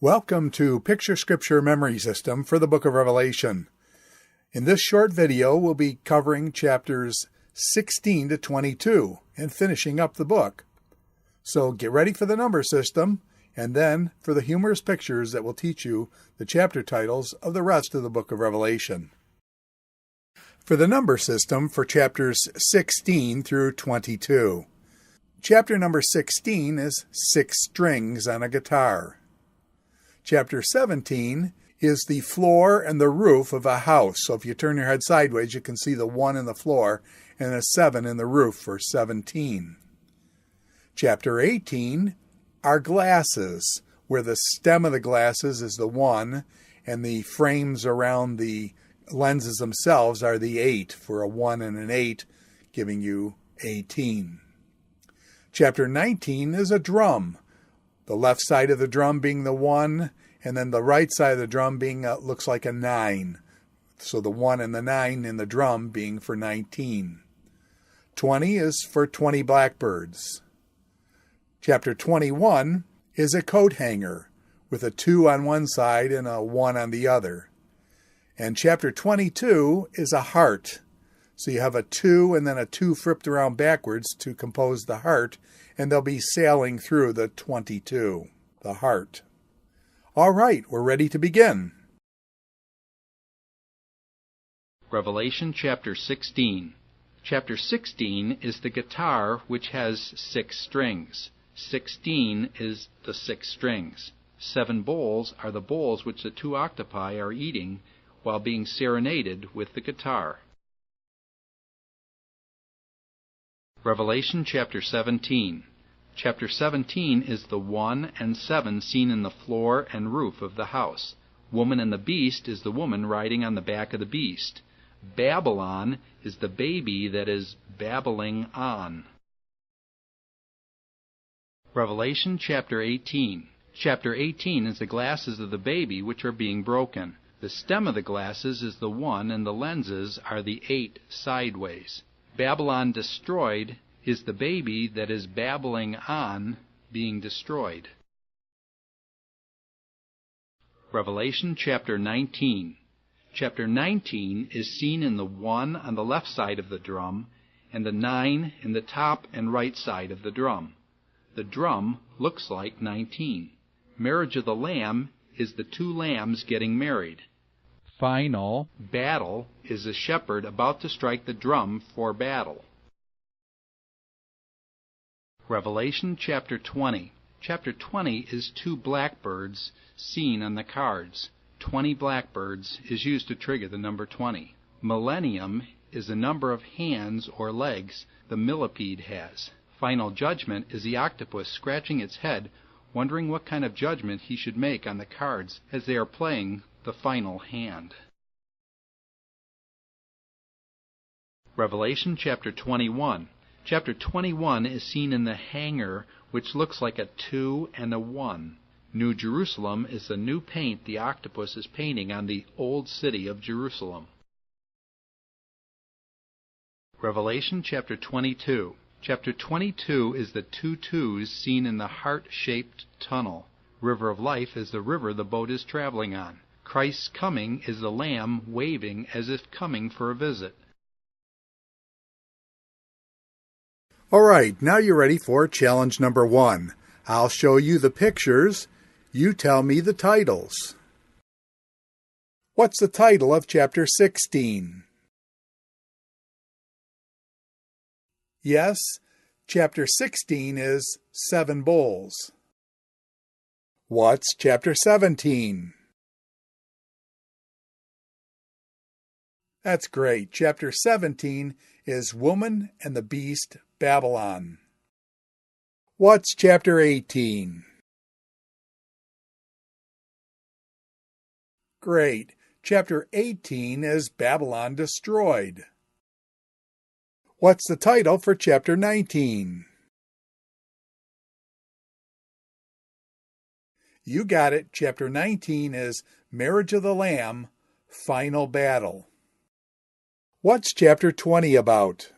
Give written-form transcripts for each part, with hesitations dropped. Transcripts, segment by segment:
Welcome to Picture Scripture Memory System for the Book of Revelation. In this short video, we'll be covering chapters 16 to 22 and finishing up the book. So get ready for the number system and then for the humorous pictures that will teach you the chapter titles of the rest of the book of Revelation. For the number system for chapters 16 through 22. Chapter number 16 is 6 strings on a guitar. Chapter 17 is the floor and the roof of a house. So if you turn your head sideways, you can see the 1 in the floor and a 7 in the roof for 17. Chapter 18 are glasses, where the stem of the glasses is the 1 and the frames around the lenses themselves are the 8 for a 1 and an 8, giving you 18. Chapter 19 is a drum. The left side of the drum being the 1, and then the right side of the drum being looks like a 9. So the 1 and the 9 in the drum being for 19. 20 is for 20 blackbirds. Chapter 21 is a coat hanger with a 2 on one side and a 1 on the other. And chapter 22 is a heart. So you have a 2 and then a 2 flipped around backwards to compose the heart, and they'll be sailing through the 22, the heart. All right, we're ready to begin. Revelation chapter 16. Chapter 16 is the guitar, which has 6 strings. 16 is the 6 strings. 7 bowls are the bowls which the 2 octopi are eating while being serenaded with the guitar. Revelation chapter 17. Chapter 17 is the 1 and 7 seen in the floor and roof of the house. Woman and the beast is the woman riding on the back of the beast. Babylon is the baby that is babbling on. Revelation chapter 18. Chapter 18 is the glasses of the baby which are being broken. The stem of the glasses is the 1 and the lenses are the 8 sideways. Babylon destroyed is the baby that is babbling on being destroyed. Revelation chapter 19. Chapter 19 is seen in the 1 on the left side of the drum and the 9 in the top and right side of the drum. The drum looks like 19. Marriage of the Lamb is the 2 lambs getting married. Final battle is a shepherd about to strike the drum for battle. Revelation chapter 20. Chapter 20 is 2 blackbirds seen on the cards. 20 blackbirds is used to trigger the number 20. Millennium is the number of hands or legs the millipede has. Final judgment is the octopus scratching its head, wondering what kind of judgment he should make on the cards as they are playing the final hand. Revelation chapter 21. Chapter 21 is seen in the hangar, which looks like a 2 and a 1. New Jerusalem is the new paint the octopus is painting on the old city of Jerusalem. Revelation chapter 22. Chapter 22 is the 2 2s seen in the heart-shaped tunnel. River of life is the river the boat is traveling on. Christ's coming is the Lamb waving as if coming for a visit. All right, now you're ready for challenge number 1. I'll show you the pictures. You tell me the titles. What's the title of chapter 16? Yes, chapter 16 is 7 bowls. What's chapter 17? That's great. Chapter 17 is Woman and the Beast, Babylon. What's chapter 18? Great. Chapter 18 is Babylon Destroyed. What's the title for chapter 19? You got it. Chapter 19 is Marriage of the Lamb, Final Battle. What's chapter 20 about?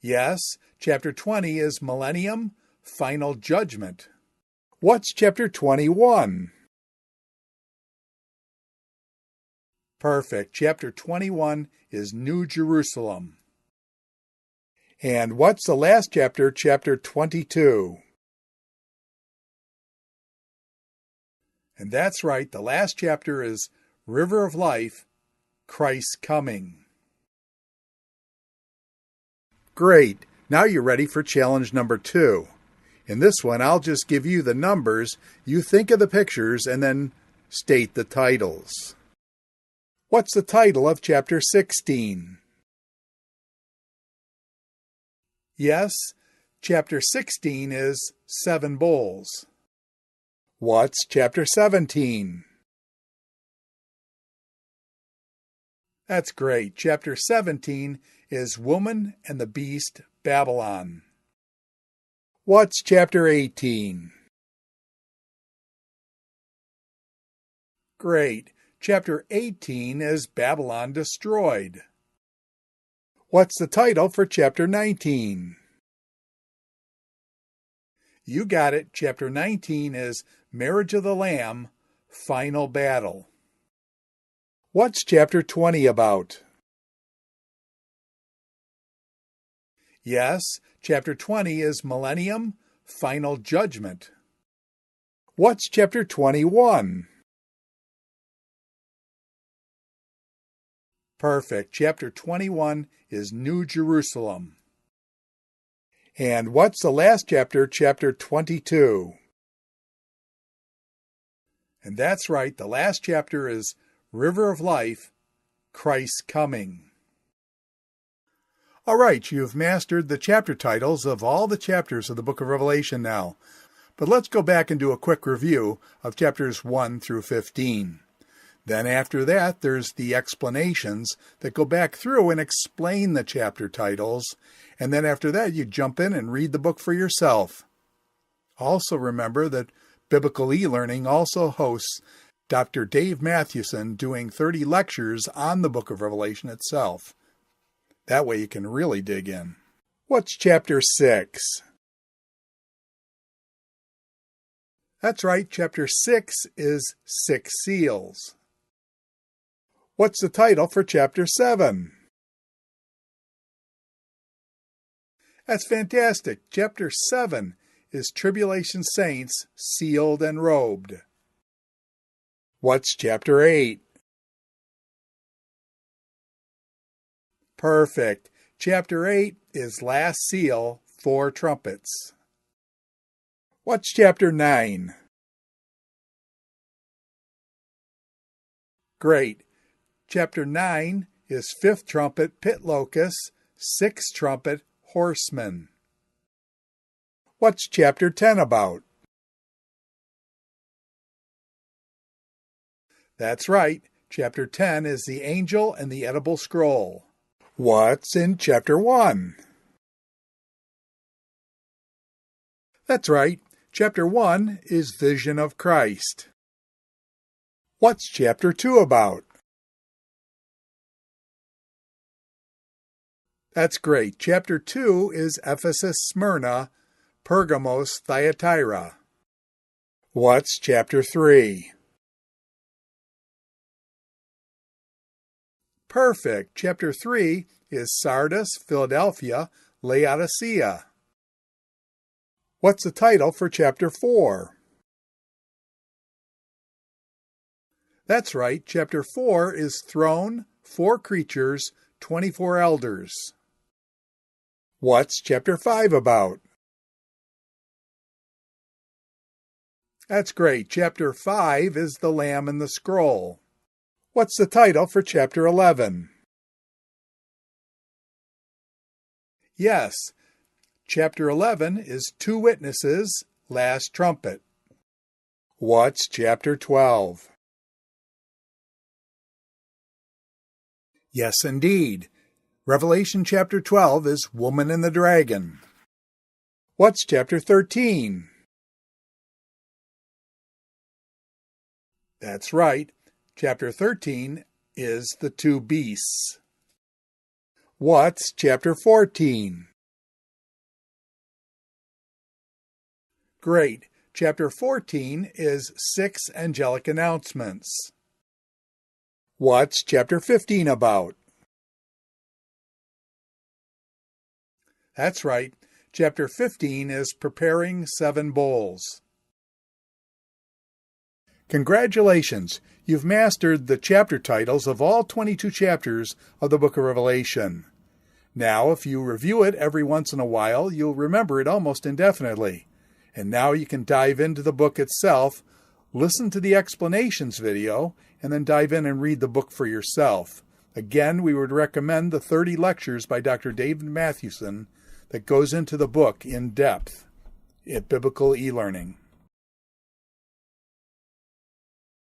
Yes, chapter 20 is Millennium, final judgment. What's chapter 21? Perfect. Chapter 21 is New Jerusalem. And what's the last chapter, chapter 22? And that's right, the last chapter is River of Life, Christ's Coming. Great. Now you're ready for challenge number 2. In this one, I'll just give you the numbers, you think of the pictures, and then state the titles. What's the title of chapter 16? Yes, chapter 16 is 7 Bowls. What's chapter 17? That's great. Chapter 17 is Woman and the Beast, Babylon. What's chapter 18? Great. Chapter 18 is Babylon Destroyed. What's the title for chapter 19? You got it. Chapter 19 is Marriage of the Lamb, Final Battle. What's chapter 20 about? Yes, chapter 20 is Millennium, Final Judgment. What's chapter 21? Perfect. Chapter 21 is New Jerusalem. And what's the last chapter, chapter 22? And that's right, the last chapter is River of Life, Christ's Coming. All right, you've mastered the chapter titles of all the chapters of the book of Revelation now. But let's go back and do a quick review of chapters 1 through 15. Then after that, there's the explanations that go back through and explain the chapter titles. And then after that, you jump in and read the book for yourself. Also remember that Biblical eLearning also hosts Dr. Dave Mathewson doing 30 lectures on the book of Revelation itself. That way you can really dig in. What's chapter 6? That's right, chapter 6 is 6 Seals. What's the title for chapter 7? That's fantastic. Chapter 7 is Tribulation Saints Sealed and Robed. What's chapter 8? Perfect. Chapter 8 is Last Seal, 4 Trumpets. What's chapter 9? Great. Chapter 9 is 5th trumpet, pit locust, 6th trumpet, horsemen. What's chapter 10 about? That's right. Chapter 10 is the angel and the edible scroll. What's in chapter 1? That's right. Chapter 1 is Vision of Christ. What's chapter 2 about? That's great. Chapter 2 is Ephesus, Smyrna, Pergamos, Thyatira. What's chapter 3? Perfect. Chapter 3 is Sardis, Philadelphia, Laodicea. What's the title for chapter 4? That's right. Chapter 4 is Throne, 4 Creatures, 24 Elders. What's chapter 5 about? That's great. Chapter 5 is The Lamb and the Scroll. What's the title for chapter 11? Yes, chapter 11 is 2 Witnesses, Last Trumpet. What's chapter 12? Yes, indeed. Revelation chapter 12 is Woman and the Dragon. What's chapter 13? That's right. Chapter 13 is The 2 Beasts. What's chapter 14? Great. Chapter 14 is 6 Angelic Announcements. What's Chapter 15 about? That's right. Chapter 15 is Preparing 7 Bowls. Congratulations! You've mastered the chapter titles of all 22 chapters of the Book of Revelation. Now, if you review it every once in a while, you'll remember it almost indefinitely. And now you can dive into the book itself, listen to the explanations video, and then dive in and read the book for yourself. Again, we would recommend the 30 lectures by Dr. David Mathewson that goes into the book in depth at Biblical e-learning.